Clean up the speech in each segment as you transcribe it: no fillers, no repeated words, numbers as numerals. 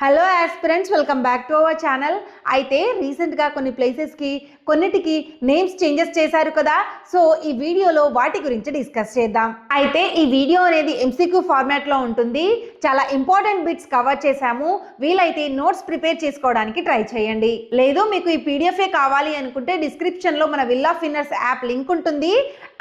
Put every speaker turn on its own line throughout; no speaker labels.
Hello aspirants, welcome back to our channel. అయితే రీసెంట్గా కొన్ని ప్లేసెస్కి కొన్నిటికి నేమ్స్ చేంజెస్ చేశారు కదా. సో ఈ వీడియోలో వాటి గురించి డిస్కస్ చేద్దాం. అయితే ఈ వీడియో అనేది ఎంసీక్యూ ఫార్మాట్లో ఉంటుంది. చాలా ఇంపార్టెంట్ బిట్స్ కవర్ చేశాము. వీలైతే నోట్స్ ప్రిపేర్ చేసుకోవడానికి ట్రై చేయండి. లేదు మీకు ఈ పీడిఎఫే కావాలి అనుకుంటే డిస్క్రిప్షన్లో మన will of winners app link ఉంటుంది.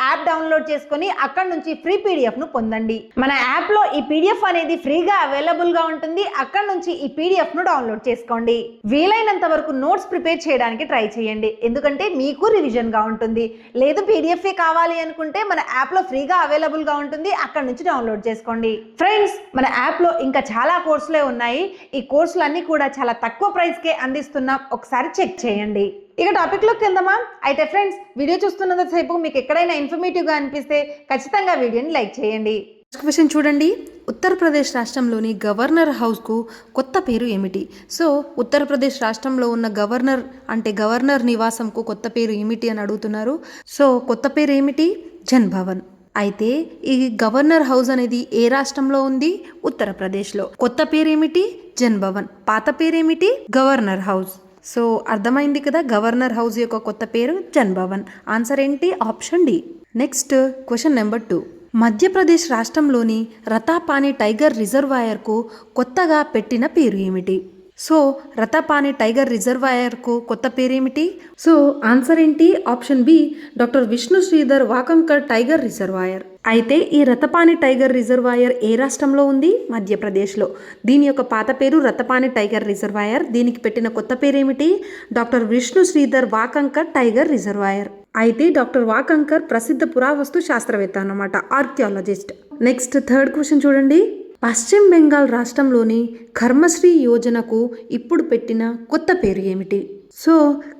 యాప్ డౌన్లోడ్ చేసుకొని అక్కడ నుంచి ఫ్రీ పీడిఎఫ్ను పొందండి. మన యాప్లో ఈ పీడిఎఫ్ అనేది ఫ్రీగా అవైలబుల్గా ఉంటుంది. అక్కడ నుంచి ఈ పీడిఎఫ్ ను డౌన్లోడ్ చేసుకోండి. వీలైనంత వరకు నోట్స్ ప్రిపేర్ చేయడానికి ట్రై చేయండి, ఎందుకంటే మీకు రివిజన్ గా ఉంటుంది. లేదు పీడిఎఫ్ కావాలి అనుకుంటే మన యాప్ లో ఫ్రీగా అవైలబుల్ గా ఉంటుంది, అక్కడ నుంచి డౌన్లోడ్ చేసుకోండి. ఫ్రెండ్స్, మన యాప్ లో ఇంకా చాలా కోర్సులే ఉన్నాయి. ఈ కోర్సులన్నీ కూడా చాలా తక్కువ ప్రైస్ కే అందిస్తున్నాం. ఒకసారి చెక్ చేయండి. ఇక టాపిక్ లోకి వెళ్దామా? అయితే ఫ్రెండ్స్, వీడియో చూస్తున్నంతసేపు మీకు ఎక్కడైనా ఇన్ఫర్మేటివ్ గా అనిపిస్తే ఖచ్చితంగా వీడియోని లైక్ చేయండి.
క్వశ్చన్ చూడండి. ఉత్తరప్రదేశ్ రాష్ట్రంలోని గవర్నర్ హౌస్కు కొత్త పేరు ఏమిటి? సో ఉత్తరప్రదేశ్ రాష్ట్రంలో ఉన్న గవర్నర్ అంటే గవర్నర్ నివాసంకు కొత్త పేరు ఏమిటి అని అడుగుతున్నారు. సో కొత్త పేరు ఏమిటి? జన్ భవన్. అయితే ఈ గవర్నర్ హౌస్ అనేది ఏ రాష్ట్రంలో ఉంది? ఉత్తరప్రదేశ్లో. కొత్త పేరు ఏమిటి? జన్ భవన్. పాత పేరేమిటి? Governor house. సో అర్థమైంది కదా, గవర్నర్ హౌస్ యొక్క కొత్త పేరు జన్ భవన్. ఆన్సర్ ఏంటి? Option D. Next question number 2. Madhya Pradesh రాష్ట్రంలోని రతాపాని టైగర్ రిజర్వాయర్కు కొత్తగా పెట్టిన పేరు ఏమిటి? సో రతాపాని టైగర్ రిజర్వాయర్కు కొత్త పేరేమిటి? సో ఆన్సర్ ఏంటి? Option B, doctor Vishnu Shridhar Wakankar tiger reservoir. అయితే ఈ రతపాని టైగర్ రిజర్వాయర్ ఏ రాష్ట్రంలో ఉంది? మధ్యప్రదేశ్లో. దీని యొక్క పాత పేరు రతపాని టైగర్ రిజర్వాయర్. దీనికి పెట్టిన కొత్త పేరేమిటి? Doctor Vishnu Shridhar Wakankar tiger reservoir. అయితే డాక్టర్ వాకంకర్ ప్రసిద్ధ పురావస్తు శాస్త్రవేత్త అన్నమాట, ఆర్కియాలజిస్ట్. నెక్స్ట్ థర్డ్ క్వశ్చన్ చూడండి. పశ్చిమ బెంగాల్ రాష్ట్రంలోని కర్మశ్రీ యోజనకు ఇప్పుడు పెట్టిన కొత్త పేరు ఏమిటి? సో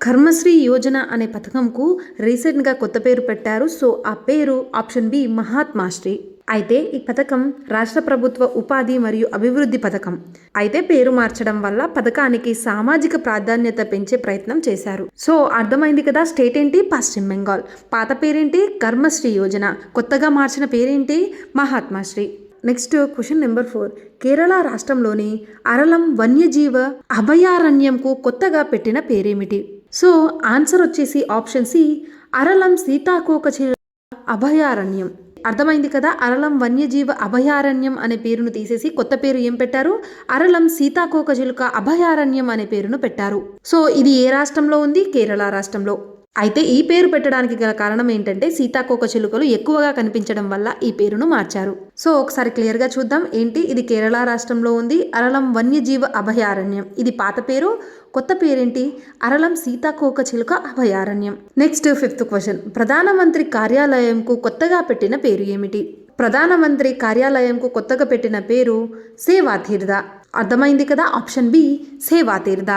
కర్మశ్రీ యోజన అనే పథకంకు రీసెంట్గా కొత్త పేరు పెట్టారు. సో ఆ పేరు ఆప్షన్ బి, మహాత్మాశ్రీ. అయితే ఈ పథకం రాష్ట్ర ప్రభుత్వ ఉపాధి మరియు అభివృద్ధి పథకం. అయితే పేరు మార్చడం వల్ల పథకానికి సామాజిక ప్రాధాన్యత పెంచే ప్రయత్నం చేశారు. సో అర్థమైంది కదా, స్టేట్ ఏంటి? పశ్చిమ బెంగాల్. పాత పేరేంటి? కర్మశ్రీ యోజన. కొత్తగా మార్చిన పేరేంటి? Mahatmashri. Next question number 4. Kerala రాష్ట్రంలోని అరలం వన్యజీవ అభయారణ్యంకు కొత్తగా పెట్టిన పేరేమిటి? సో ఆన్సర్ వచ్చేసి ఆప్షన్ సి, అరలం సీతాకోకచిలుక అభయారణ్యం. అర్థమైంది కదా, అరలం వన్యజీవ అభయారణ్యం అనే పేరును తీసేసి కొత్త పేరు ఏం పెట్టారు? అరలం సీతాకోకచిలుక అభయారణ్యం అనే పేరును పెట్టారు. సో ఇది ఏ రాష్ట్రంలో ఉంది? కేరళ రాష్ట్రంలో. అయితే ఈ పేరు పెట్టడానికి గల కారణం ఏంటంటే సీతాకోకచిలుకలు ఎక్కువగా కనిపించడం వల్ల ఈ పేరును మార్చారు. సో ఒకసారి క్లియర్గా చూద్దాం. ఏంటి? ఇది కేరళ రాష్ట్రంలో ఉంది, అరలం వన్యజీవ అభయారణ్యం. ఇది పాత పేరు. కొత్త పేరేంటి? అరలం సీతాకోకచిలుక అభయారణ్యం. Next 5th question. ప్రధానమంత్రి కార్యాలయంకు కొత్తగా పెట్టిన పేరు ఏమిటి? ప్రధానమంత్రి కార్యాలయంకు కొత్తగా పెట్టిన పేరు సేవాతీర్థ. అర్థమైంది కదా, option B, Sevatirtha.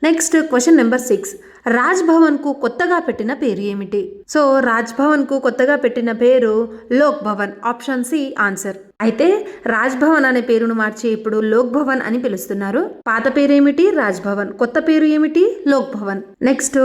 Next question number 6. Raj Bhavan కు కొత్తగా పెట్టిన పేరు ఏమిటి? సో రాజ్ భవన్ కు కొత్తగా పెట్టిన పేరు Lok Bhavan. Option C answer. అయితే రాజ్ భవన్ అనే పేరును మార్చి ఇప్పుడు లోక్ భవన్ అని పిలుస్తున్నారు. పాత పేరేమిటి? రాజ్ భవన్. కొత్త పేరు ఏమిటి? Lok Bhavan. Next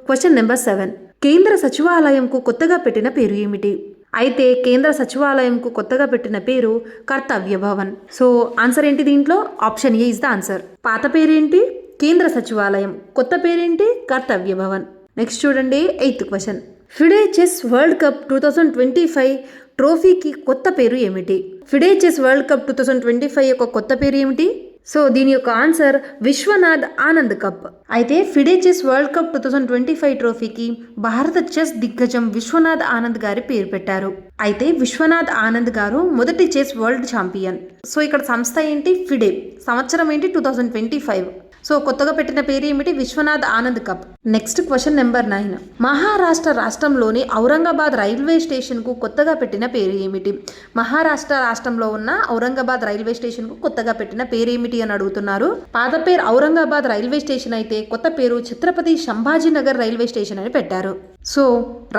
question number 7. కేంద్ర సచివాలయంకు కొత్తగా పెట్టిన పేరు ఏమిటి? అయితే కేంద్ర సచివాలయంకు కొత్తగా పెట్టిన పేరు కర్తవ్య భవన్. సో ఆన్సర్ ఏంటి దీంట్లో? Option A is the answer. పాత పేరేంటి? కేంద్ర సచివాలయం. కొత్త పేరేంటి? కర్తవ్య భవన్. నెక్స్ట్ చూడండి 8th question. FIDE chess world cup 2025 ట్రోఫీకి కొత్త పేరు ఏమిటి? ఫిడే చెస్ వరల్డ్ కప్ 2025 యొక్క కొత్త పేరు ఏమిటి? సో దీని యొక్క ఆన్సర్ విశ్వనాథ్ ఆనంద్ కప్. అయితే ఫిడే చెస్ వరల్డ్ కప్ 2025 ట్రోఫీకి భారత చెస్ దిగ్గజం విశ్వనాథ్ ఆనంద్ గారి పేరు పెట్టారు. అయితే విశ్వనాథ్ ఆనంద్ గారు మొదటి చెస్ వరల్డ్ ఛాంపియన్. సో ఇక్కడ సంస్థ ఏంటి? ఫిడే. సంవత్సరం ఏంటి? 2025. సో కొత్తగా పెట్టిన పేరు ఏమిటి? Vishwanath Anand cup. Next question number 9. Maharashtra రాష్ట్రంలోని ఔరంగాబాద్ రైల్వే స్టేషన్ కు కొత్తగా పెట్టిన పేరు ఏమిటి? మహారాష్ట్ర రాష్ట్రంలో ఉన్న ఔరంగాబాద్ రైల్వే స్టేషన్ కు కొత్తగా పెట్టిన పేరు ఏమిటి అని అడుగుతున్నారు. పాత పేరు ఔరంగాబాద్ రైల్వే స్టేషన్ అయితే కొత్త పేరు ఛత్రపతి సంభాజీనగర్ రైల్వే స్టేషన్ అని పెట్టారు. సో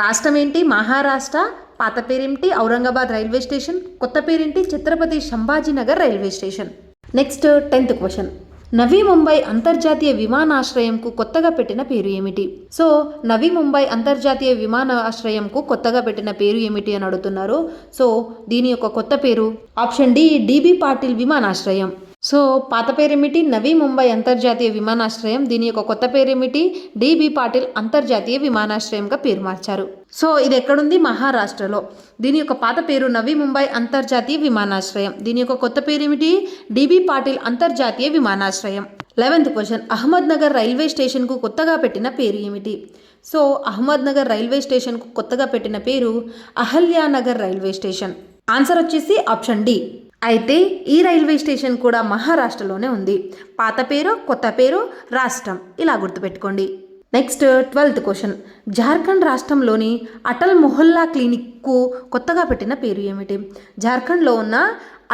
రాష్ట్రం ఏంటి? మహారాష్ట్ర. పాత పేరేంటి? Aurangabad railway station. కొత్త పేరేంటి? Chhatrapati Sambhajinagar railway station. Next 10th question. Navi Mumbai అంతర్జాతీయ విమానాశ్రయంకు కొత్తగా పెట్టిన పేరు ఏమిటి? సో నవీ ముంబై అంతర్జాతీయ విమానాశ్రయంకు కొత్తగా పెట్టిన పేరు ఏమిటి అని అడుగుతున్నారు. సో దీని యొక్క కొత్త పేరు ఆప్షన్ డి, డిబి పాటిల్ విమానాశ్రయం. సో పాత పేరేమిటి? నవీ ముంబై అంతర్జాతీయ విమానాశ్రయం. దీని యొక్క కొత్త పేరేమిటి? డిబి పాటిల్ అంతర్జాతీయ విమానాశ్రయంగా పేరు మార్చారు. సో ఇది ఎక్కడుంది? మహారాష్ట్రలో. దీని యొక్క పాత పేరు నవీ ముంబై అంతర్జాతీయ విమానాశ్రయం. దీని యొక్క కొత్త పేరేమిటి? డిబి పాటిల్ అంతర్జాతీయ విమానాశ్రయం. 11th question, Ahmed Nagar railway స్టేషన్కు కొత్తగా పెట్టిన పేరు ఏమిటి? సో అహ్మద్ నగర్ రైల్వే స్టేషన్కు కొత్తగా పెట్టిన పేరు అహల్యానగర్ రైల్వే స్టేషన్. ఆన్సర్ వచ్చేసి ఆప్షన్ డి. అయితే ఈ రైల్వే స్టేషన్ కూడా మహారాష్ట్రలోనే ఉంది. పాత పేరు, కొత్త పేరు, రాష్ట్రం ఇలా గుర్తుపెట్టుకోండి. నెక్స్ట్ 12th క్వశ్చన్, జార్ఖండ్ రాష్ట్రంలోని అటల్ మొహల్లా క్లినిక్కు కొత్తగా పెట్టిన పేరు ఏమిటి? జార్ఖండ్లో ఉన్న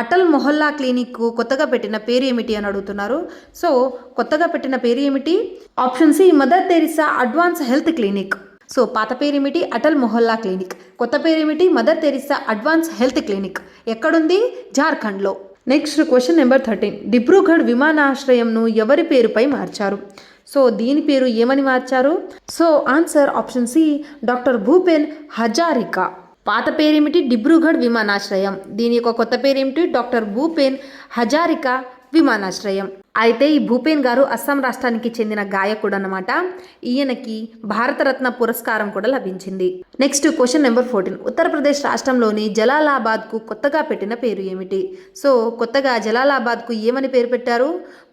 అటల్ మొహల్లా క్లినిక్కు కొత్తగా పెట్టిన పేరు ఏమిటి అని అడుగుతున్నారు. సో కొత్తగా పెట్టిన పేరు ఏమిటి? Option C, Mother Teresa advance health clinic. So పాత పేరేమిటి? అటల్ మొహల్లా క్లినిక్. కొత్త పేరేమిటి? Mother Teresa advance health clinic. ఎక్కడుంది? జార్ఖండ్లో. నెక్స్ట్ క్వశ్చన్ నెంబర్ 13, డిబ్రూగఢ్ విమానాశ్రయంను ఎవరి పేరుపై మార్చారు? సో దీని పేరు ఏమని మార్చారు? So answer option C, doctor Bhupen Hazarika. పాత పేరేమిటి? డిబ్రూగఢ్ విమానాశ్రయం. దీని యొక్క కొత్త పేరేమిటి? డాక్టర్ భూపెన్ హజారికా విమానాశ్రయం. అయితే ఈ భూపెన్ గారు అస్సాం రాష్ట్రానికి చెందిన గాయకుడు అన్నమాట. ఈయనకి భారతరత్న పురస్కారం కూడా లభించింది. నెక్స్ట్ క్వశ్చన్ నెంబర్ 14, ఉత్తరప్రదేశ్ రాష్ట్రంలోని జలాలాబాద్కు కొత్తగా పెట్టిన పేరు ఏమిటి? సో కొత్తగా జలాలాబాద్కు ఏమని పేరు పెట్టారు?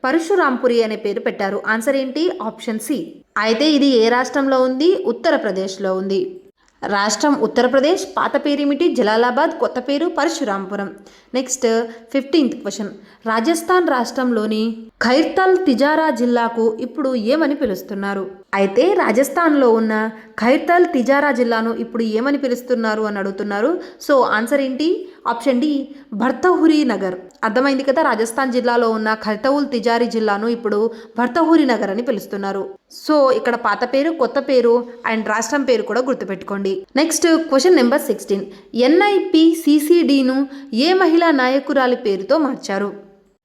పరశురాంపురి అనే పేరు పెట్టారు. ఆన్సర్ ఏంటి? Option C. అయితే ఇది ఏ రాష్ట్రంలో ఉంది? ఉత్తరప్రదేశ్లో ఉంది. రాష్ట్రం ఉత్తరప్రదేశ్, పాత పేరేమిటి? జలాలాబాద్, కొత్త పేరు Parasurampuram. Next 15th question, Rajasthan రాష్ట్రంలోని ఖైర్తాల్ తిజారా జిల్లాకు ఇప్పుడు ఏమని పిలుస్తున్నారు? అయితే రాజస్థాన్లో ఉన్న ఖైర్తాల్ తిజారా జిల్లాను ఇప్పుడు ఏమని పిలుస్తున్నారు అని అడుగుతున్నారు. సో ఆన్సర్ ఏంటి? Option D, Bhartrihari Nagar. అర్థమైంది కదా, రాజస్థాన్ జిల్లాలో ఉన్న ఖైర్తౌల్ తిజారీ జిల్లాను ఇప్పుడు భర్తహురి నగర్ అని పిలుస్తున్నారు. సో ఇక్కడ పాత పేరు, కొత్త పేరు అండ్ రాష్ట్రం పేరు కూడా గుర్తుపెట్టుకోండి. నెక్స్ట్ క్వశ్చన్ నెంబర్ 16, NIPCCDను ఏ మహిళా నాయకురాలి పేరుతో మార్చారు?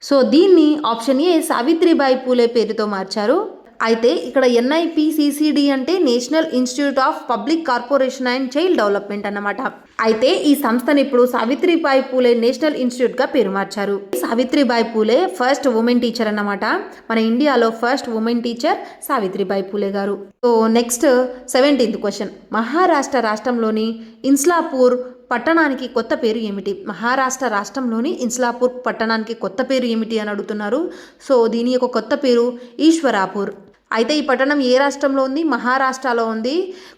సో దీన్ని ఆప్షన్ ఏ, సావిత్రిబాయి పూలే పేరుతో మార్చారు. అయితే ఇక్కడ NIPCCD అంటే national institute of public corporation and child development అన్నమాట. అయితే ఈ సంస్థను ఇప్పుడు సావిత్రిబాయి పూలే నేషనల్ ఇన్స్టిట్యూట్గా పేరు మార్చారు. Savitribai Phule first women teacher అన్నమాట. మన ఇండియాలో first women teacher Savitribai Phule గారు. So next 17th question, Maharashtra రాష్ట్రంలోని ఇన్స్లాపూర్ పట్టణానికి కొత్త పేరు ఏమిటి? మహారాష్ట్ర రాష్ట్రంలోని ఇన్స్లాపూర్ పట్టణానికి కొత్త పేరు ఏమిటి అని అడుగుతున్నారు. సో దీని యొక్క కొత్త పేరు ఈశ్వరాపూర్. అయితే ఈ పట్టణం ఏ రాష్ట్రంలో ఉంది? మహారాష్ట్రలో ఉంది.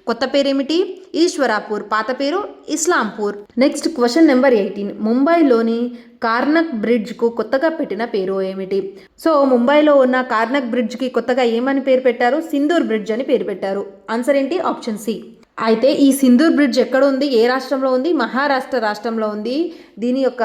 కొత్త పేరు ఏమిటి? ఈశ్వరాపూర్. పాత పేరు ఇస్లాంపూర్. నెక్స్ట్ క్వశ్చన్ నెంబర్ 18, ముంబైలోని కార్నక్ బ్రిడ్జ్కు కొత్తగా పెట్టిన పేరు ఏమిటి? సో ముంబైలో ఉన్న కార్నక్ బ్రిడ్జ్కి కొత్తగా ఏమని పేరు పెట్టారు? సింధూర్ బ్రిడ్జ్ అని పేరు పెట్టారు. ఆన్సర్ ఏంటి? Option C. అయితే ఈ సింధూర్ బ్రిడ్జ్ ఎక్కడ ఉంది? ఏ రాష్ట్రంలో ఉంది? మహారాష్ట్ర రాష్ట్రంలో ఉంది. దీని యొక్క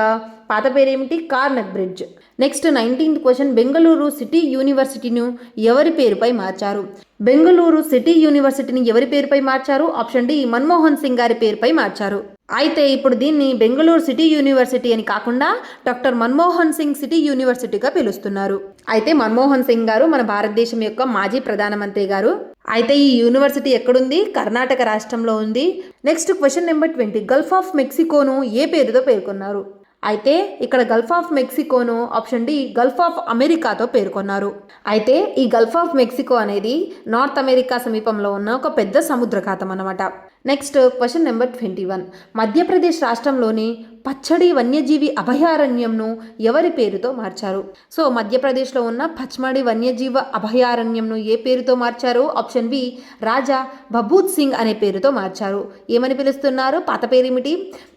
పాత పేరేమిటి? Carnac bridge. Next 19th question, Bengaluru city యూనివర్సిటీను ఎవరి పేరుపై మార్చారు? బెంగళూరు సిటీ యూనివర్సిటీని ఎవరి పేరుపై మార్చారు? ఆప్షన్ డి, మన్మోహన్ సింగ్ గారి పేరుపై మార్చారు. అయితే ఇప్పుడు దీన్ని బెంగళూరు సిటీ యూనివర్సిటీ అని కాకుండా డాక్టర్ మన్మోహన్ సింగ్ సిటీ యూనివర్సిటీగా పిలుస్తున్నారు. అయితే మన్మోహన్ సింగ్ గారు మన భారతదేశం యొక్క మాజీ ప్రధానమంత్రి గారు. అయితే ఈ యూనివర్సిటీ ఎక్కడుంది? కర్ణాటక రాష్ట్రంలో ఉంది. Next question number 20, gulf of మెక్సికోను ఏ పేరుతో పేర్కొన్నారు? అయితే ఇక్కడ గల్ఫ్ ఆఫ్ మెక్సికోను ఆప్షన్ డి, గల్ఫ్ ఆఫ్ అమెరికాతో పేర్కొన్నారు. అయితే ఈ గల్ఫ్ ఆఫ్ మెక్సికో అనేది నార్త్ అమెరికా సమీపంలో ఉన్న ఒక పెద్ద సముద్రఖాతం అన్నమాట. నెక్స్ట్ క్వశ్చన్ నెంబర్ 21, మధ్యప్రదేశ్ రాష్ట్రంలోని పచ్చడి వన్యజీవి అభయారణ్యంను ఎవరి పేరుతో మార్చారు? సో మధ్యప్రదేశ్లో ఉన్న పచ్చడి వన్యజీవి అభయారణ్యంను ఏ పేరుతో మార్చారు? ఆప్షన్ బి, రాజా భబూత్ సింగ్ అనే పేరుతో మార్చారు. ఏమని పిలుస్తున్నారు? పాత పేరేమిటి?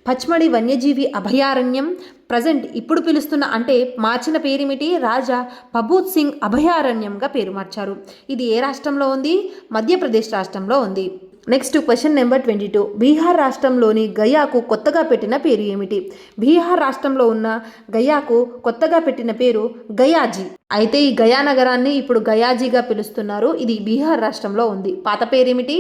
పచ్చడి వన్యజీవి అభయారణ్యం. ప్రజెంట్ ఇప్పుడు పిలుస్తున్న అంటే మార్చిన పేరేమిటి? రాజా భబూత్ సింగ్ అభయారణ్యంగా పేరు మార్చారు. ఇది ఏ రాష్ట్రంలో ఉంది? మధ్యప్రదేశ్ రాష్ట్రంలో ఉంది. నెక్స్ట్ క్వశ్చన్ నెంబర్ 22, బీహార్ రాష్ట్రంలోని గయాకు కొత్తగా పెట్టిన పేరు ఏమిటి? బీహార్ రాష్ట్రంలో ఉన్న గయాకు కొత్తగా పెట్టిన పేరు గయాజీ. అయితే ఈ గయా నగరాన్ని ఇప్పుడు గయాజీగా పిలుస్తున్నారు. ఇది బీహార్ రాష్ట్రంలో ఉంది. పాత పేరేమిటి?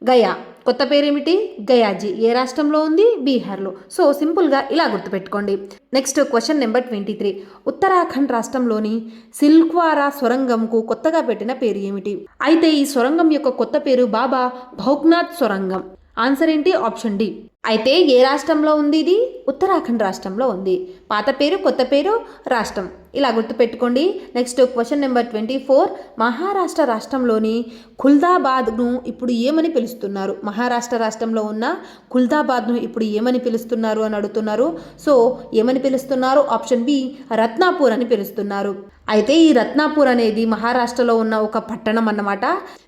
గయా. కొత్త పేరేమిటి? గయాజీ. ఏ రాష్ట్రంలో ఉంది? బీహార్లో. సో సింపుల్గా ఇలా గుర్తుపెట్టుకోండి. నెక్స్ట్ క్వశ్చన్ నెంబర్ 23, ఉత్తరాఖండ్ రాష్ట్రంలోని సిల్క్వారా సొరంగంకు కొత్తగా పెట్టిన పేరు ఏమిటి? అయితే ఈ సొరంగం యొక్క కొత్త పేరు బాబా భౌక్నాథ్ సొరంగం. ఆన్సర్ ఏంటి? Option D. అయితే ఏ రాష్ట్రంలో ఉంది ఇది? ఉత్తరాఖండ్ రాష్ట్రంలో ఉంది. పాత పేరు కొత్త పేరు రాష్ట్రం ఇలా గుర్తుపెట్టుకోండి. Next question number 24. మహారాష్ట్ర రాష్ట్రంలోని ఖుల్దాబాద్ను ఇప్పుడు ఏమని పిలుస్తున్నారు? మహారాష్ట్ర రాష్ట్రంలో ఉన్న ఖుల్దాబాద్ను ఇప్పుడు ఏమని పిలుస్తున్నారు అని అడుగుతున్నారు. సో ఏమని పిలుస్తున్నారు? ఆప్షన్ బి రత్నాపూర్ అని పిలుస్తున్నారు. అయితే ఈ రత్నాపూర్ అనేది మహారాష్ట్రలో ఉన్న ఒక పట్టణం అన్నమాట.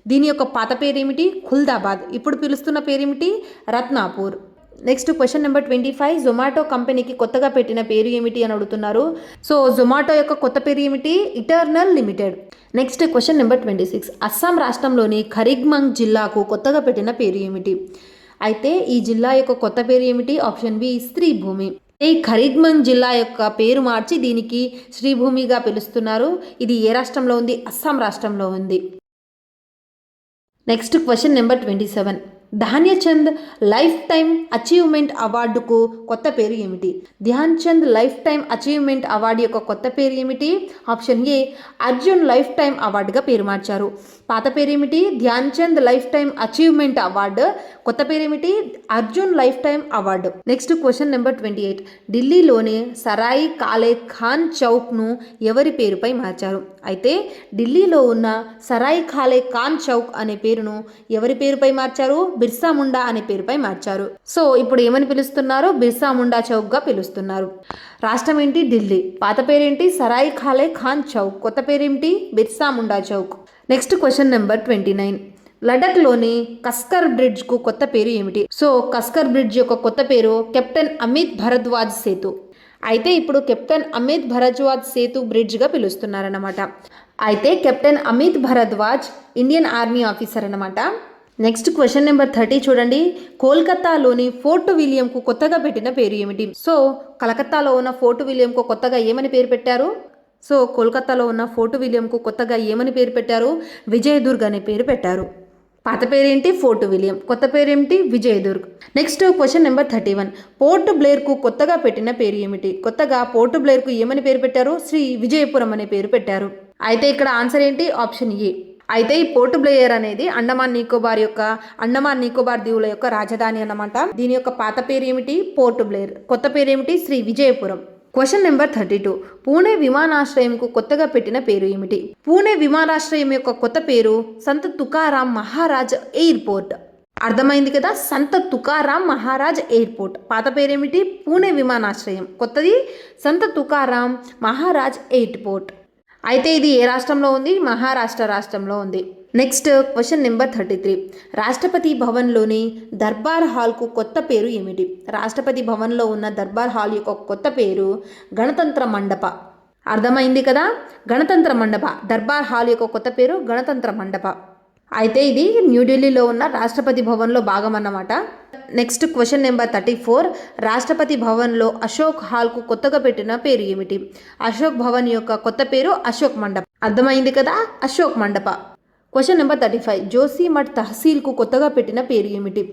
దీని యొక్క పాత పేరేమిటి? ఖుల్దాబాద్. ఇప్పుడు పిలుస్తున్న పేరేమిటి? Ratnapur. Next question number 25. Zomato కంపెనీకి కొత్తగా పెట్టిన పేరు ఏమిటి అని అడుగుతున్నారు. సో జొమాటో యొక్క కొత్త పేరు ఏమిటి? Eternal limited. Next question number 26. Assam రాష్ట్రంలోని కరీంగంజ్ జిల్లాకు కొత్తగా పెట్టిన పేరు ఏమిటి? అయితే ఈ జిల్లా యొక్క కొత్త పేరు ఏమిటి? Option B Sribhumi. ఈ కరీంగంజ్ జిల్లా యొక్క పేరు మార్చి దీనికి శ్రీభూమిగా పిలుస్తున్నారు. ఇది ఏ రాష్ట్రంలో ఉంది? అస్సాం రాష్ట్రంలో ఉంది. Next question number 27. Dhyan Chand life time achievement అవార్డుకు కొత్త పేరు ఏమిటి? Dhyan Chand life time achievement award యొక్క కొత్త పేరు ఏమిటి? Option A Arjun life time అవార్డుగా పేరు మార్చారు. పాత పేరేమిటి? Dhyan Chand life time achievement award. కొత్త పేరేమిటి? Arjun life time award. Next question number 28. ఢిల్లీలోని సరాయి కాలే ఖాన్ చౌక్ను ఎవరి పేరుపై మార్చారు? అయితే ఢిల్లీలో ఉన్న సరాయి కాలే ఖాన్ చౌక్ అనే పేరును ఎవరి పేరుపై మార్చారు? బిర్సా ముండా అనే పేరుపై మార్చారు. సో ఇప్పుడు ఏమని పిలుస్తున్నారు? బిర్సా ముండా చౌక్గా పిలుస్తున్నారు. రాష్ట్రం ఏంటి? ఢిల్లీ. పాత పేరేంటి? సరాయి కాలే ఖాన్ చౌక్. కొత్త పేరేంటి? Birsa Munda Chowk. Next question number 29. లడఖ్లోని కస్కర్ బ్రిడ్జ్కు కొత్త పేరు ఏమిటి? సో కస్కర్ బ్రిడ్జ్ యొక్క కొత్త పేరు కెప్టెన్ అమిత్ భరద్వాజ్ సేతు. అయితే ఇప్పుడు కెప్టెన్ అమిత్ భరద్వాజ్ సేతు బ్రిడ్జ్గా పిలుస్తున్నారన్నమాట. అయితే captain Amit Bharadwaj Indian army officer అన్నమాట. నెక్స్ట్ క్వశ్చన్ నెంబర్ 30 చూడండి. కోల్కతాలోని ఫోర్ట్ విలియంకు కొత్తగా పెట్టిన పేరు ఏమిటి? సో కలకత్తాలో ఉన్న ఫోర్ట్ విలియంకు కొత్తగా ఏమని పేరు పెట్టారు? సో కోల్కతాలో ఉన్న ఫోర్ట్ విలియంకు కొత్తగా ఏమని పేరు పెట్టారు? విజయదుర్గ్ అనే పేరు పెట్టారు. పాత పేరేంటి? Fort William. కొత్త పేరేమిటి? Vijaydurg. Next question number 31. Port బ్లేర్కు కొత్తగా పెట్టిన పేరు ఏమిటి? కొత్తగా పోర్ట్ బ్లేర్కు ఏమని పేరు పెట్టారు? శ్రీ విజయపురం అనే పేరు పెట్టారు. అయితే ఇక్కడ ఆన్సర్ ఏంటి? Option A. అయితే ఈ పోర్ట్ బ్లేయర్ అనేది అండమాన్ నికోబార్ దీవుల యొక్క రాజధాని అన్నమాట. దీని యొక్క పాత పేరు ఏమిటి? Port Blair. కొత్త పేరేమిటి? శ్రీ విజయపురం. Question number 32. పూణే విమానాశ్రయంకు కొత్తగా పెట్టిన పేరు ఏమిటి? పూణే విమానాశ్రయం యొక్క కొత్త పేరు సంత్ తుకారాం మహారాజ్ ఎయిర్పోర్ట్. అర్థమైంది కదా? సంత్ తుకారాం మహారాజ్ ఎయిర్పోర్ట్. పాత పేరేమిటి? పూణే విమానాశ్రయం. కొత్తది సంత్ తుకారాం మహారాజ్ ఎయిర్పోర్ట్. అయితే ఇది ఏ రాష్ట్రంలో ఉంది? మహారాష్ట్ర రాష్ట్రంలో ఉంది. Next question number 33. రాష్ట్రపతి భవన్లోని దర్బార్ హాల్కు కొత్త పేరు ఏమిటి? రాష్ట్రపతి భవన్లో ఉన్న దర్బార్ హాల్ యొక్క కొత్త పేరు గణతంత్ర మండప. అర్థమైంది కదా? గణతంత్ర మండప. దర్బార్ హాల్ యొక్క కొత్త పేరు గణతంత్ర మండప. అయితే ఇది న్యూఢిల్లీలో ఉన్న రాష్ట్రపతి భవన్లో భాగం అన్నమాట. Next question number 34. రాష్ట్రపతి భవన్లో అశోక్ హాల్కు కొత్తగా పెట్టిన పేరు ఏమిటి? అశోక్ భవన్ యొక్క కొత్త పేరు అశోక్ మండప. అర్థమైంది కదా? అశోక్ మండప. Question number 35. జోషిమఠ్ తహసీల్కు కొత్తగా పెట్టిన పేరు ఏమిటి?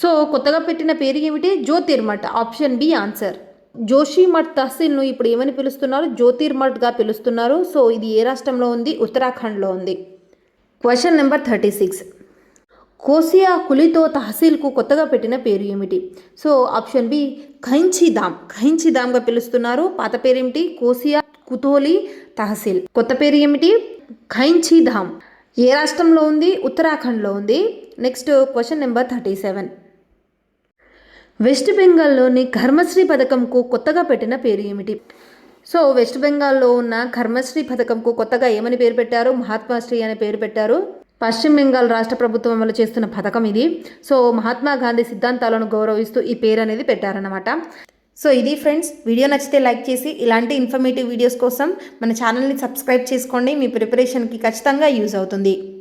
సో కొత్తగా పెట్టిన పేరు ఏమిటి? Jyotirmath. Option B answer. Joshimath తహసీల్ను ఇప్పుడు ఏమని పిలుస్తున్నారు? జ్యోతిర్మఠ్గా పిలుస్తున్నారు. సో ఇది ఏ రాష్ట్రంలో ఉంది? ఉత్తరాఖండ్లో ఉంది. Question number 36. కోసియా కులితో తహసీల్కు కొత్తగా పెట్టిన పేరు ఏమిటి? సో ఆప్షన్ బి ఖైంచీధామ్గా పిలుస్తున్నారు. పాత పేరేమిటి? కోసియా కుతోలి తహసీల్. కొత్త పేరు ఏమిటి? ఖైంచీధామ్. ఏ రాష్ట్రంలో ఉంది? ఉత్తరాఖండ్లో ఉంది. Next question number 37. వెస్ట్ బెంగాల్లోని కర్మశ్రీ పథకంకు కొత్తగా పెట్టిన పేరు ఏమిటి? సో వెస్ట్ బెంగాల్లో ఉన్న కర్మశ్రీ పథకంకు కొత్తగా ఏమని పేరు పెట్టారు? మహాత్మాశ్రీ అనే పేరు పెట్టారు. పశ్చిమ బెంగాల్ రాష్ట్ర ప్రభుత్వం అమలు చేస్తున్న పథకం ఇది. సో మహాత్మా గాంధీ సిద్ధాంతాలను గౌరవిస్తూ ఈ పేరు అనేది పెట్టారన్నమాట. సో ఇది ఫ్రెండ్స్, వీడియో నచ్చితే లైక్ చేసి ఇలాంటి ఇన్ఫర్మేటివ్ వీడియోస్ కోసం మన ఛానల్ని సబ్స్క్రైబ్ చేసుకోండి. మీ ప్రిపరేషన్కి ఖచ్చితంగా యూజ్ అవుతుంది.